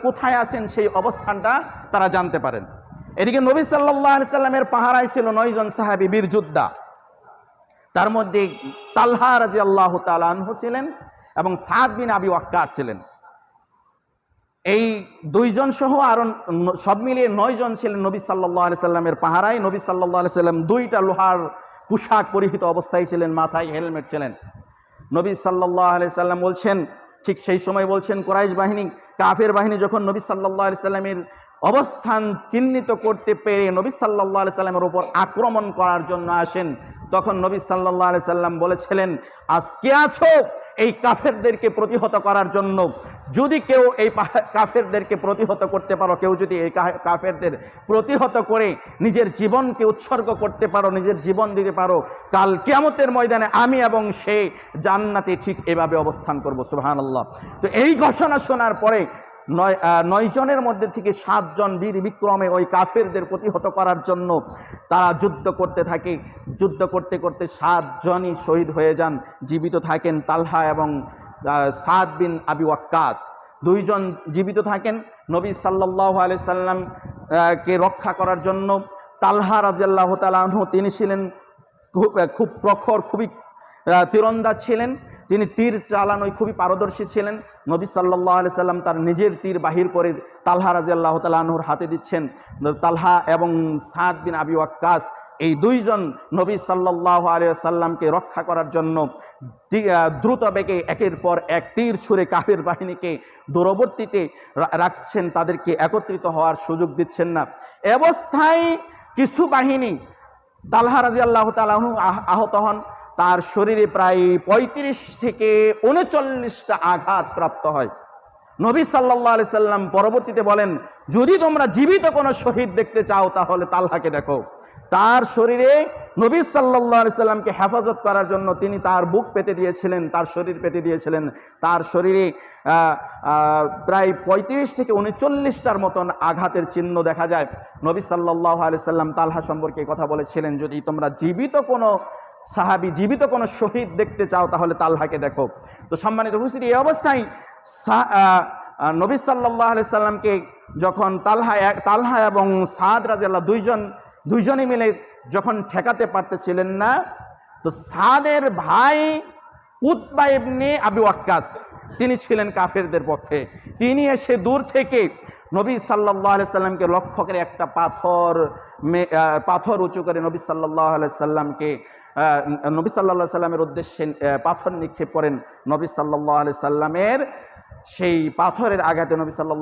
কোথায় আছেন সেই অবস্থানটা তারা জানতে পারেন। এদিকে নবী সাল্লাল্লাহু আলাইহি সাল্লামের পাহারায় ছিল 9 জন সাহাবী বীর যোদ্ধা। তার মধ্যে তালহা রাদিয়াল্লাহু তাআলা আনহু ছিলেন এবং সাদ বিন আবি ওয়াক্কাস ছিলেন। এই দুইজন সহ আরো সব মিলিয়ে 9 জন ছিলেন নবী সাল্লাল্লাহু আলাইহি সাল্লামের পাহারায়। নবী সাল্লাল্লাহু আলাইহি সাল্লাম দুইটা লোহার পোশাক পরিহিত অবস্থায় ছিলেন, মাথায় হেলমেট ছিলেন। নবী সাল্লাল্লাহু আলাইহি সাল্লাম বলছেন, ঠিক সেই সময় বলছেন, কুরাইশ বাহিনী, কাফের বাহিনী যখন নবী সাল্লাল্লাহু আলাইহি সাল্লামের অবস্থান চিহ্নিত করতে পেরে নবী সাল্লাল্লাহু আলাইহি সাল্লামের উপর আক্রমণ করার জন্য আসেন, তখন নবী সাল্লাল্লাহু আলাইহি সাল্লাম বলেছিলেন, আজকে আছো এই কাফেরদেরকে প্রতিহত করার জন্য। যদি কেউ এই কাফেরদেরকে প্রতিহত করতে পারো, কেউ যদি এই কাফেরদের প্রতিহত করে নিজের জীবনকে উৎসর্গ করতে পারো, নিজের জীবন দিতে পারো, কাল কিয়ামতের ময়দানে আমি এবং সে জান্নাতে ঠিক এভাবে অবস্থান করব। সুবহানাল্লাহ। তো এই ঘোষণা শোনার পরে 9 জনের মধ্যে থেকে 7 জন বীর বিক্রমে ওই কাফেরদের প্রতিহত করার জন্য তারা যুদ্ধ করতে থাকে। যুদ্ধ করতে করতে 7 জনই শহীদ হয়ে যান, জীবিত থাকেন তালহা এবং সাদ বিন আবি ওয়াক্কাস। 2 জন জীবিত থাকেন। নবী সাল্লাল্লাহু আলাইহি সাল্লাম কে রক্ষা করার জন্য তালহা রাদিয়াল্লাহু তাআলা আনহু, তিনি ছিলেন খুব প্রখর, খুবই তীরন্দাজ ছিলেন। তিনি তীর চালানোয় খুবই পারদর্শী ছিলেন। নবী সাল্লাল্লাহু আলাইহি সাল্লাম তার নিজের তীর বাহির করে তালহা রাদিয়াল্লাহু তাআলা আনহুর হাতে দিচ্ছেন। তালহা এবং সাদ বিন আবি ওয়াক্কাস এই 2 জন নবী সাল্লাল্লাহু আলাইহি সাল্লামকে রক্ষা করার জন্য দ্রুত বেগে একের পর এক তীর ছুঁড়ে কাফের বাহিনীকে দূরবর্তীতে রাখছেন, তাদেরকে একত্রিত হওয়ার সুযোগ দিচ্ছেন না। অবস্থায় কিছু বাহিনী, তালহা রাদিয়াল্লাহু তাআলা আনহু আহত হন। তার শরীরে প্রায় 35 থেকে 39টা আঘাত প্রাপ্ত হয়। নবী সাল্লাল্লাহু আলাইহি সাল্লাম পরবর্তীতে বলেন, যদি তোমরা জীবিত কোনো শহীদ দেখতে চাও তাহলে তালহাকে দেখো। তার শরীরে নবী সাল্লাল্লাহু আলাইহি সাল্লামকে হেফাজত করার জন্য তিনি তার বুক পেতে দিয়েছিলেন, তার শরীর পেতে দিয়েছিলেন। তার শরীরে প্রায় 35 থেকে 39টার মতন আঘাতের চিহ্ন দেখা যায়। নবী সাল্লাল্লাহু আলাইহি সাল্লাম তালহা সম্পর্কে কথা বলেছিলেন, যদি তোমরা জীবিত কোনো সাহাবী, জীবিত কোনো শহীদ দেখতে চাও তাহলে তালহাকে দেখো। তো সম্মানিত উপস্থিতি, এই অবস্থায় নবী সাল্লাল্লাহু আলাইহি সাল্লামকে যখন তালহা এবং সাদ রাদিয়াল্লাহু দুইজনই মিলে যখন ঠেকাতে পারতেছিলেন না, তো সাদের ভাই উতবা ইবনে আবি ওয়াক্কাস, তিনি ছিলেন কাফেরদের পক্ষে। তিনি এসে দূর থেকে নবী সাল্লাল্লাহু আলাইহি সাল্লামকে লক্ষ্য করে একটা পাথর উঁচু করে নবী সাল্লাল্লাহু আলাইহি সাল্লামকে নবী সাল্লাল্লাহু আলাইহি সাল্লামের উদ্দেশ্যে পাথর নিক্ষেপ করেন। নবী সাল্লাল্লাহু আলাইহি সাল্লামের সেই পাথরের আঘাতে নবী সাল্লাল্লাহু